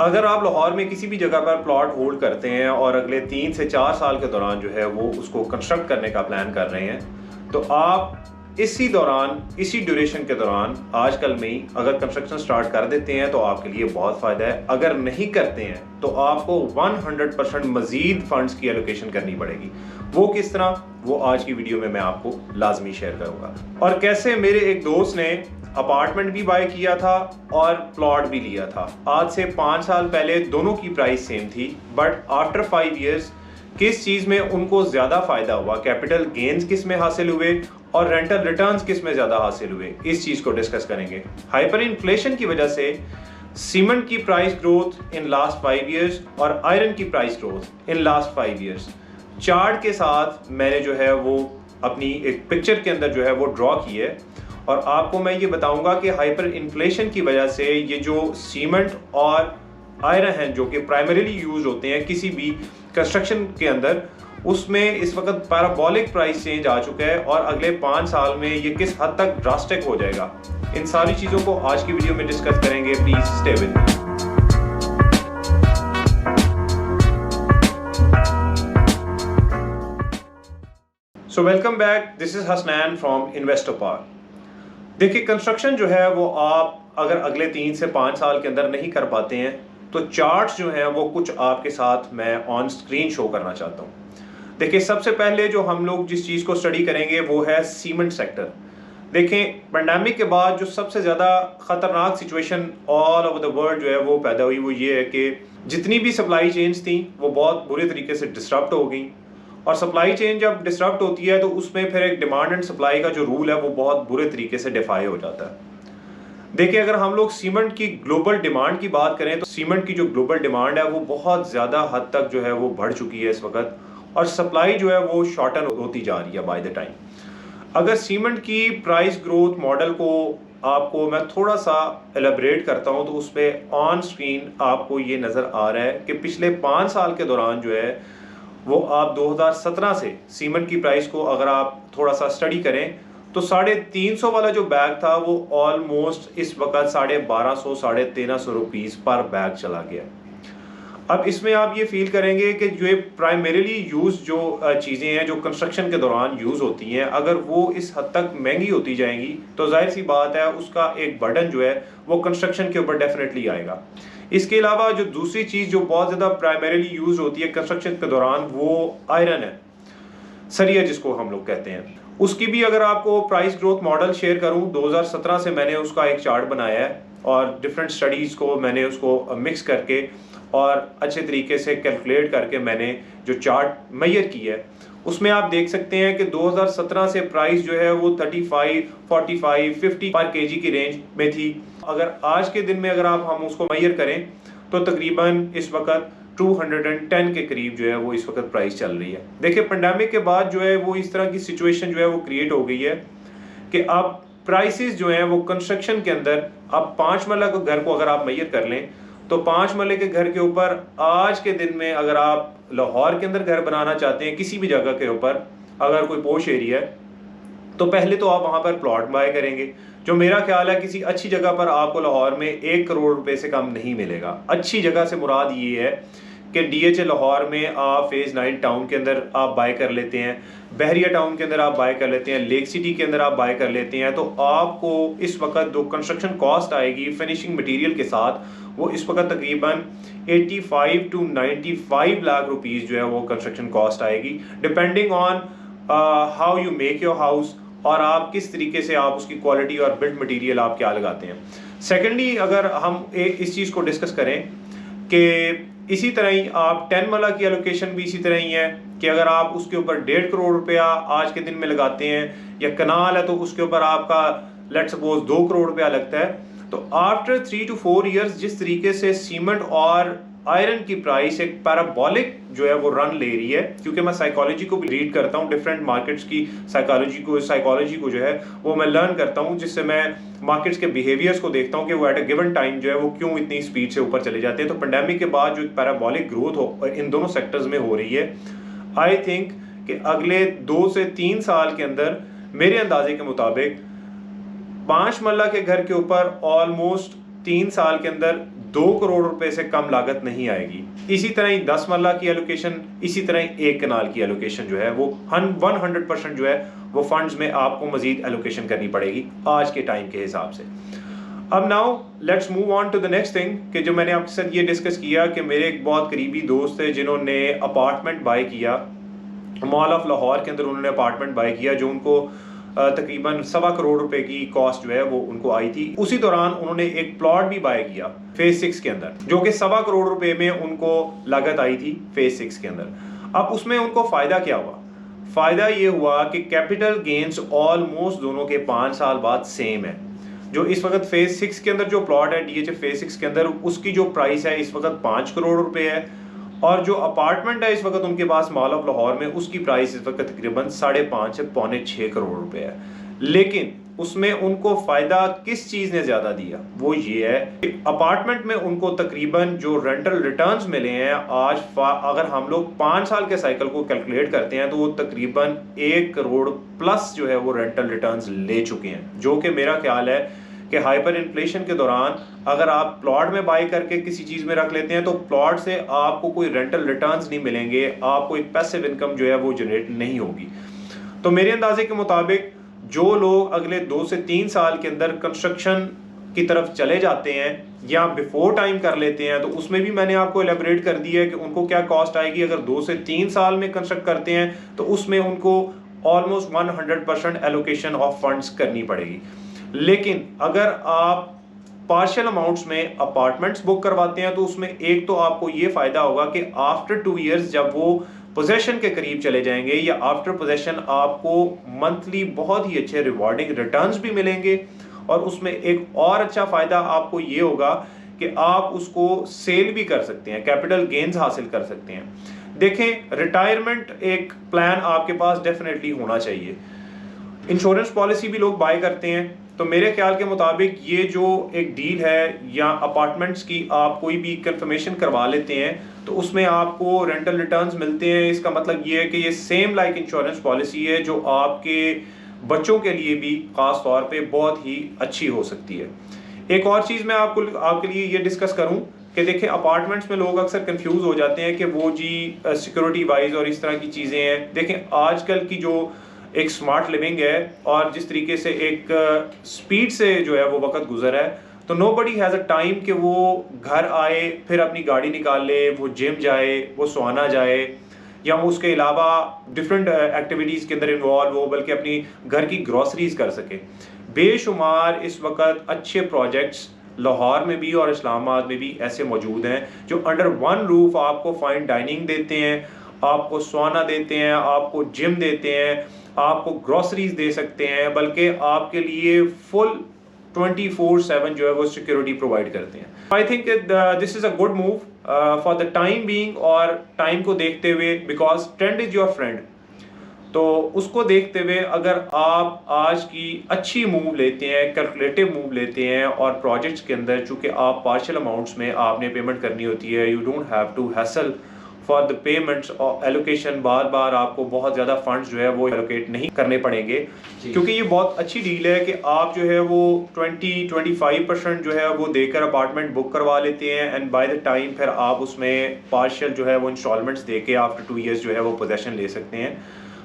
अगर आप लाहौर में किसी भी जगह पर प्लॉट होल्ड करते हैं और अगले 3 से 4 साल के दौरान जो है वो उसको कंस्ट्रक्ट करने का प्लान कर रहे हैं, तो आप इसी ड्यूरेशन के दौरान आजकल में ही अगर कंस्ट्रक्शन स्टार्ट कर देते हैं तो आपके लिए बहुत फ़ायदा है। अगर नहीं करते हैं तो आपको 100% मज़ीद फंड्स की एलोकेशन करनी पड़ेगी। वो किस तरह, वो आज की वीडियो में मैं आपको लाजमी शेयर करूँगा। और कैसे मेरे एक दोस्त ने अपार्टमेंट भी बाय किया था और प्लॉट भी लिया था। आज से 5 साल पहले दोनों की प्राइस सेम थी, बट आफ्टर 5 इयर्स किस चीज़ में उनको ज़्यादा फ़ायदा हुआ, कैपिटल गेन्स किस में हासिल हुए और रेंटल रिटर्न्स किस में ज़्यादा हासिल हुए, इस चीज़ को डिस्कस करेंगे। हाइपर इन्फ्लेशन की वजह से सीमेंट की price growth in last 5 years और आयरन की price growth in last 5 years chart के साथ मैंने जो है वो अपनी एक पिक्चर के अंदर जो है वो ड्रॉ की है। और आपको मैं ये बताऊंगा कि हाइपर इन्फ्लेशन की वजह से ये जो सीमेंट और आयरन हैं जो कि प्राइमरीली यूज होते हैं किसी भी कंस्ट्रक्शन के अंदर, उसमें इस वक्त पैराबोलिक प्राइस चेंज आ चुका है और अगले 5 साल में ये किस हद तक ड्रास्टिक हो जाएगा, इन सारी चीज़ों को आज की वीडियो में डिस्कस करेंगे। Please stay with me. So welcome back, this is Hasnain from Investopar. देखिए, कंस्ट्रक्शन जो है वो आप अगर अगले 3 से 5 साल के अंदर नहीं कर पाते हैं तो चार्ट्स जो हैं वो कुछ आपके साथ मैं ऑन स्क्रीन शो करना चाहता हूँ। देखिए, सबसे पहले जो हम लोग जिस चीज़ को स्टडी करेंगे वो है सीमेंट सेक्टर। देखें, पेंडेमिक के बाद जो सबसे ज़्यादा ख़तरनाक situation all over the world जो है वो पैदा हुई, वो ये है कि जितनी भी सप्लाई चेन्स थी वो बहुत बुरे तरीके से डिस्टर्ब हो गई। और सप्लाई चेन जब डिस्टर्ब होती है तो उसमें फिर एक डिमांड एंड सप्लाई का जो रूल है वो बहुत बुरे तरीके से डिफाई हो जाता है। देखिए, अगर हम लोग सीमेंट की ग्लोबल डिमांड की बात करें तो सीमेंट की जो ग्लोबल डिमांड है वो बहुत ज़्यादा हद तक जो है वो बढ़ चुकी है इस वक्त, और सप्लाई जो है वो शॉर्टन होती जा रही है बाय द टाइम। अगर सीमेंट की प्राइस ग्रोथ मॉडल को आपको मैं थोड़ा सा एलेबरेट करता हूँ तो उस पर ऑन स्क्रीन आपको ये नज़र आ रहा है कि पिछले 5 साल के दौरान जो है वो आप 2017 से सीमेंट की प्राइस को अगर आप थोड़ा सा स्टडी करें तो 350 वाला जो बैग था वो ऑलमोस्ट इस वक्त 1250 1350 रुपीज़ पर बैग चला गया। अब इसमें आप ये फील करेंगे कि जो प्राइमरीली यूज जो चीज़ें हैं जो कंस्ट्रक्शन के दौरान यूज़ होती हैं, अगर वो इस हद तक महंगी होती जाएंगी तो जाहिर सी बात है उसका एक बर्डन जो है वो कंस्ट्रक्शन के ऊपर डेफिनेटली आएगा। इसके अलावा जो दूसरी चीज़ जो बहुत ज़्यादा प्राइमरीली यूज होती है कंस्ट्रक्शन के दौरान वो आयरन है, सरिया जिसको हम लोग कहते हैं। उसकी भी अगर आपको प्राइस ग्रोथ मॉडल शेयर करूं, 2017 से मैंने उसका एक चार्ट बनाया है और डिफरेंट स्टडीज़ को मैंने उसको मिक्स करके और अच्छे तरीके से कैलकुलेट करके मैंने जो चार्ट मेजर की है उसमें आप देख सकते हैं कि 2017 से प्राइस जो है वो 35, 45, 50 पर केजी की रेंज में थी। अगर आज के दिन में अगर हम उसको मेजर करें तो तकरीबन इस वक्त 210 के करीब जो है वो इस वक्त प्राइस चल रही है। देखिए, पेंडेमिक के बाद जो है वो इस तरह की सिचुएशन जो है वो क्रिएट हो गई है कि अब प्राइसेस जो हैं वो कंस्ट्रक्शन के अंदर, अब 5 मरला के घर को अगर आप मेजर कर लें तो 5 मरले के घर के ऊपर आज के दिन में अगर आप लाहौर के अंदर घर बनाना चाहते हैं किसी भी जगह के ऊपर, अगर कोई पोश एरिया है, तो पहले तो आप वहाँ पर प्लॉट बाय करेंगे जो मेरा ख्याल है किसी अच्छी जगह पर आपको लाहौर में 1 करोड़ रुपए से कम नहीं मिलेगा। अच्छी जगह से मुराद ये है कि DHA लाहौर में आप फेज़ 9 टाउन के अंदर आप बाय कर लेते हैं, बहरिया टाउन के अंदर आप बाय कर लेते हैं, लेक सिटी के अंदर आप बाय कर लेते हैं, तो आपको इस वक्त जो कंस्ट्रक्शन कॉस्ट आएगी फिनिशिंग मटेरियल के साथ वो इस वक्त तकरीबन 85 to 95 लाख रुपीज़ जो है वो कंस्ट्रक्शन कॉस्ट आएगी, depending on how you make your house और आप किस तरीके से आप उसकी क्वालिटी और बिल्ड मटेरियल आप क्या लगाते हैं। सेकेंडली, अगर हम इस चीज़ को डिस्कस करें कि इसी तरह ही आप 10 मरला की एलोकेशन भी इसी तरह ही है कि अगर आप उसके ऊपर 1.5 करोड़ रुपया आज के दिन में लगाते हैं, या कनाल है तो उसके ऊपर आपका लेट्स सपोज 2 करोड़ रुपया लगता है, तो आफ्टर 3 to 4 इयर्स जिस तरीके से सीमेंट और आयरन की प्राइस एक पैराबोलिक जो है वो रन ले रही है, क्योंकि मैं साइकोलॉजी को भी रीड करता हूँ, डिफरेंट मार्केट्स की साइकोलॉजी को जो है वो मैं लर्न करता हूँ, जिससे मैं मार्केट्स के बिहेवियर्स को देखता हूँ कि वो एट अ गिवन टाइम जो है वो क्यों इतनी स्पीड से ऊपर चले जाते हैं। तो पेंडेमिक के बाद जो पैराबोलिक ग्रोथ हो इन दोनों सेक्टर्स में हो रही है, आई थिंक कि अगले 2 से 3 साल के अंदर मेरे अंदाजे के मुताबिक 5 मरला के घर के ऊपर ऑलमोस्ट 3 साल के अंदर 2 करोड़ रुपए से कम लागत नहीं आएगी। इसी तरह ही 10 मरला की एलोकेशन, इसी तरह ही 1 कनाल की एलोकेशन जो है वो 100% जो है वो फंड्स में आपको मजीद एलोकेशन करनी पड़ेगी आज के टाइम के हिसाब से। अब now let's move on to the next thing कि जो मैंने आपके साथ ये डिस्कस किया कि मेरे एक बहुत करीबी दोस्त है जिन्होंने अपार्टमेंट बाय किया मॉल ऑफ लाहौर के अंदर। उन्होंने अपार्टमेंट बाय किया जो उनको तकरीबन 1.25 करोड़ रुपए की कॉस्ट जो है वो उनको आई थी। उसी दौरान उन्होंने एक प्लॉट भी बाय किया फेज 6 के अंदर जो कि 1.25 करोड़ रुपए में उनको लागत आई थी फेज 6 के अंदर। अब उसमें उनको फायदा क्या हुआ? फायदा ये हुआ कि कैपिटल गेन्स ऑलमोस्ट दोनों के 5 साल बाद सेम है। जो इस वक्त फेज 6 के अंदर जो प्लॉट है DHF फेज 6 के अंदर, उसकी जो प्राइस है इस वक्त 5 करोड़ रुपए है, और जो अपार्टमेंट है इस वक्त उनके पास मॉल ऑफ लाहौर में, उसकी प्राइस इस वक्त तकरीबन 5.5 से 6.25 करोड़ रुपए है। लेकिन उसमें उनको फायदा किस चीज ने ज्यादा दिया? वो ये है कि अपार्टमेंट में उनको तकरीबन जो रेंटल रिटर्न्स मिले हैं आज, अगर हम लोग 5 साल के साइकिल को कैलकुलेट करते हैं तो वो तकरीबन 1 करोड़ प्लस जो है वो रेंटल रिटर्न्स ले चुके हैं। जो कि मेरा ख्याल है कि हाइपर इन्फ्लेशन के दौरान अगर आप प्लॉट में बाई करके किसी चीज में रख लेते हैं तो प्लॉट से आपको कोई रेंटल रिटर्न्स नहीं मिलेंगे, आपको एक पैसिव इनकम जो है वो जनरेट नहीं होगी। तो मेरे अंदाजे के मुताबिक जो लोग अगले 2 से 3 साल के अंदर कंस्ट्रक्शन की तरफ चले जाते हैं या बिफोर टाइम कर लेते हैं, तो उसमें भी मैंने आपको एलेबरेट कर दिया है कि उनको क्या कॉस्ट आएगी। अगर 2 से 3 साल में कंस्ट्रक्ट करते हैं तो उसमें उनको ऑलमोस्ट 100% एलोकेशन ऑफ फंड्स करनी पड़ेगी। लेकिन अगर आप पार्शियल अमाउंट्स में अपार्टमेंट्स बुक करवाते हैं तो उसमें एक तो आपको ये फायदा होगा कि आफ्टर 2 इयर्स जब वो पोजेशन के करीब चले जाएंगे या आफ्टर पोजेशन आपको मंथली बहुत ही अच्छे रिवॉर्डिंग रिटर्न्स भी मिलेंगे। और उसमें एक और अच्छा फायदा आपको ये होगा कि आप उसको सेल भी कर सकते हैं, कैपिटल गेन्स हासिल कर सकते हैं। देखें, रिटायरमेंट एक प्लान आपके पास डेफिनेटली होना चाहिए। इंश्योरेंस पॉलिसी भी लोग बाय करते हैं, तो मेरे ख्याल के मुताबिक ये जो एक डील है या अपार्टमेंट्स की आप कोई भी कंफर्मेशन करवा लेते हैं तो उसमें आपको रेंटल रिटर्न्स मिलते हैं। इसका मतलब ये है कि ये सेम लाइक इंश्योरेंस पॉलिसी है जो आपके बच्चों के लिए भी खास तौर पे बहुत ही अच्छी हो सकती है। एक और चीज़ मैं आपके लिए ये डिस्कस करूं कि देखें, अपार्टमेंट्स में लोग अक्सर कंफ्यूज हो जाते हैं कि वो जी सिक्योरिटी वाइज और इस तरह की चीज़ें हैं। देखें, आजकल की जो एक स्मार्ट लिविंग है और जिस तरीके से एक स्पीड से जो है वो वक्त गुजर है, तो नोबडी हैज़ अ टाइम कि वो घर आए फिर अपनी गाड़ी निकाल ले, वो जिम जाए, वो सुहाना जाए या वो उसके अलावा डिफरेंट एक्टिविटीज़ के अंदर इन्वॉल्व हो, बल्कि अपनी घर की ग्रॉसरीज कर सके। बेशुमार इस वक्त अच्छे प्रोजेक्ट्स लाहौर में भी और इस्लामाबाद में भी ऐसे मौजूद हैं जो अंडर वन रूफ आपको फाइन डाइनिंग देते हैं, आपको सुहाना देते हैं, आपको जिम देते हैं, आपको ग्रॉसरीज दे सकते हैं, बल्कि आपके लिए फुल 24/7 जो है वो सिक्योरिटी प्रोवाइड करते हैं। I think this is a good move for the time being और टाइम को देखते हुए, because trend is your friend. तो उसको देखते हुए अगर आप आज की अच्छी मूव लेते हैं, कैलकुलेटिव मूव लेते हैं और प्रोजेक्ट्स के अंदर चूंकि आप पार्शियल अमाउंट्स में आपने पेमेंट करनी होती है, you don't have to hassle for the payments और एलोकेशन, बार बार आपको बहुत ज़्यादा फंड्स जो है वो एलोकेट नहीं करने पड़ेंगे, क्योंकि ये बहुत अच्छी डील है कि आप जो है वो 20-25% जो है वो देकर अपार्टमेंट बुक करवा लेते हैं एंड बाय द टाइम फिर आप उसमें पार्शियल जो है वो इंस्टॉलमेंट्स दे के आफ्टर 2 इयर्स जो है वो पोजेशन ले सकते हैं।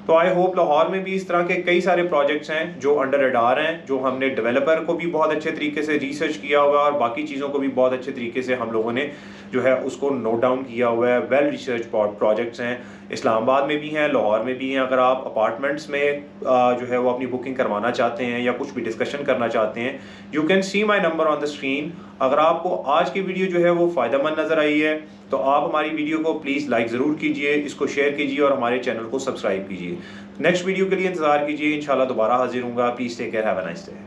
तो आई होप लाहौर में भी इस तरह के कई सारे प्रोजेक्ट्स हैं जो अंडर रडार हैं, जो हमने डेवलपर को भी बहुत अच्छे तरीके से रिसर्च किया हुआ है और बाकी चीज़ों को भी बहुत अच्छे तरीके से हम लोगों ने जो है उसको नोट डाउन किया हुआ है। वेल रिसर्च प्रोजेक्ट्स हैं, इस्लामाबाद में भी हैं, लाहौर में भी हैं। अगर आप अपार्टमेंट्स में जो है वो अपनी बुकिंग करवाना चाहते हैं या कुछ भी डिस्कशन करना चाहते हैं, you can see my number on the screen. अगर आपको आज की वीडियो जो है वो फ़ायदेमंद नज़र आई है तो आप हमारी वीडियो को प्लीज़ लाइक ज़रूर कीजिए, इसको शेयर कीजिए और हमारे चैनल को सब्सक्राइब कीजिए। नेक्स्ट वीडियो के लिए इंतज़ार कीजिए, इंशाल्लाह दोबारा हाजिर हूँगा। Please take care, have a nice day.